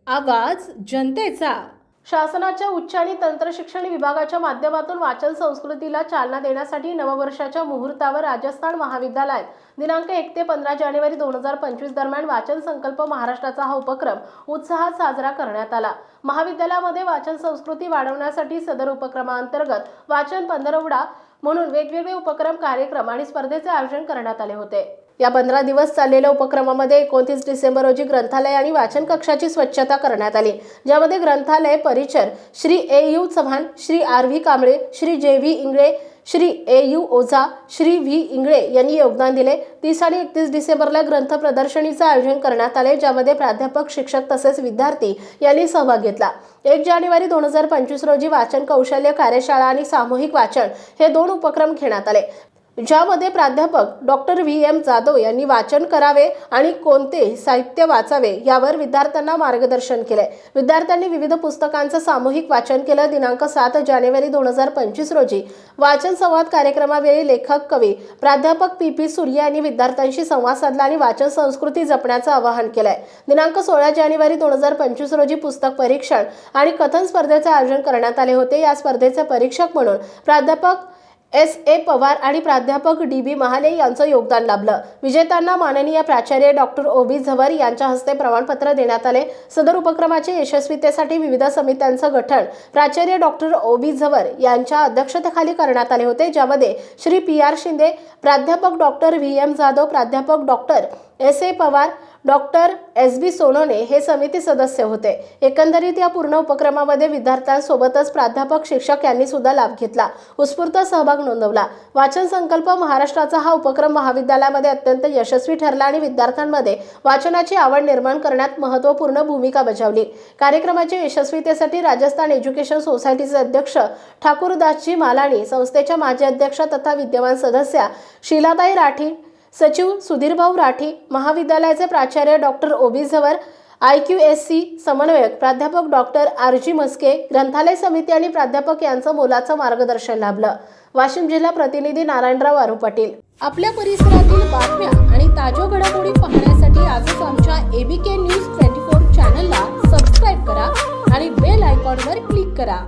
आवाज जनतेचा। शासनाच्या उच्च आणि तंत्रशिक्षण विभागाच्या माध्यमातून वाचन संस्कृतीला चालना देण्यासाठी नववर्षाच्या मुहूर्तावर राजस्थान महाविद्यालयात दिनांक 1 ते 15 जानेवारी 2025 दरम्यान वाचन संकल्प महाराष्ट्राचा हा उपक्रम उत्साहात साजरा करण्यात आला। महाविद्यालयामध्ये वाचन संस्कृती वाढवण्यासाठी सदर उपक्रमांतर्गत वाचन पंधरवडा म्हणून वेगवेगळे उपक्रम, कार्यक्रम आणि स्पर्धेचे आयोजन करण्यात आले होते। या 15 दिवस चाललेल्या उपक्रमामध्ये 29 डिसेंबर रोजी ग्रंथालय आणि वाचन कक्षाची स्वच्छता करण्यात आली, ज्यामध्ये ग्रंथालय परिचर Shri A U. Chavan, Shri R V. Kamble, Shri J V. Ingale, Shri A U. Ojha, Shri V. Ingale यांनी योगदान दिले। 30 आणि 31 डिसेंबरला ग्रंथ प्रदर्शनीचे आयोजन करण्यात आले, ज्यामध्ये प्राध्यापक, शिक्षक तसेच विद्यार्थी यांनी सहभाग घेतला। 1 जानेवारी 2025 रोजी वाचन कौशल्य कार्यशाळा आणि सामूहिक वाचन हे 2 उपक्रम घेण्यात आले, ज्यामध्ये प्राध्यापक डॉक्टर व्ही.एम. जाधव यांनी वाचन करावे आणि कोणते साहित्य वाचावे यावर विद्यार्थ्यांना मार्गदर्शन केले। विद्यार्थ्यांनी विविध पुस्तकांचं सामूहिक वाचन केलं। दिनांक 7 जानेवारी 2025 रोजी वाचन संवाद कार्यक्रमावेळी लेखक, कवी, प्राध्यापक पी.पी. सूर्य यांनी विद्यार्थ्यांशी संवाद साधला आणि वाचन संस्कृती जपण्याचं आवाहन केलंय। दिनांक 16 जानेवारी 2025 रोजी पुस्तक परीक्षण आणि कथन स्पर्धेचे आयोजन करण्यात आले होते। या स्पर्धेचे परीक्षक म्हणून प्राध्यापक S.A. पवार आणि प्राध्यापक D.B. महाले यांचं योगदान लाभलं। विजेत्यांना माननीय प्राचार्य डॉक्टर O.B. झवर यांच्या हस्ते प्रमाणपत्र देण्यात आले। सदर उपक्रमाच्या यशस्वीतेसाठी विविध समित्यांचं गठन प्राचार्य डॉक्टर O.B. झवर यांच्या अध्यक्षतेखाली करण्यात आले होते, ज्यामध्ये श्री P.R. शिंदे, प्राध्यापक डॉक्टर व्ही.एम. जाधव, प्राध्यापक doctor S.A. Pawar, doctor S.B. Sonone हे समिती सदस्य होते। एकंदरीत या पूर्ण उपक्रमामध्ये विद्यार्थ्यांसोबतच प्राध्यापक, शिक्षक यांनी सुद्धा लाभ घेतला, उत्स्फूर्त सहभाग नोंदवला। वाचन संकल्प महाराष्ट्राचा हा उपक्रम महाविद्यालयामध्ये अत्यंत यशस्वी ठरला आणि विद्यार्थ्यांमध्ये वाचनाची आवड निर्माण करण्यात महत्त्वपूर्ण भूमिका बजावली। कार्यक्रमाच्या यशस्वीतेसाठी राजस्थान एज्युकेशन सोसायटीचे अध्यक्ष ठाकूरदासजी मालानी, संस्थेच्या माजी अध्यक्ष तथा विद्यमान सदस्या शीलाताई राठी, सचिव सुधीरभाऊ राठी, महाविद्यालयाचे प्राचार्य डॉक्टर O.B. झवर, IQSC समन्वयक प्राध्यापक डॉक्टर R.G. मस्के, ग्रंथालय समिती आणि प्राध्यापक यांचं मोलाचं मार्गदर्शन लाभलं। वाशिम जिल्हा प्रतिनिधी नारायणराव आरू पाटील। आपल्या परिसरातील बातम्या आणि ताज्या घडामोडी पाहण्यासाठी आजच आमच्या ABK न्यूज 24 चॅनलला सबस्क्राईब करा आणि बेल आयकॉनवर क्लिक करा।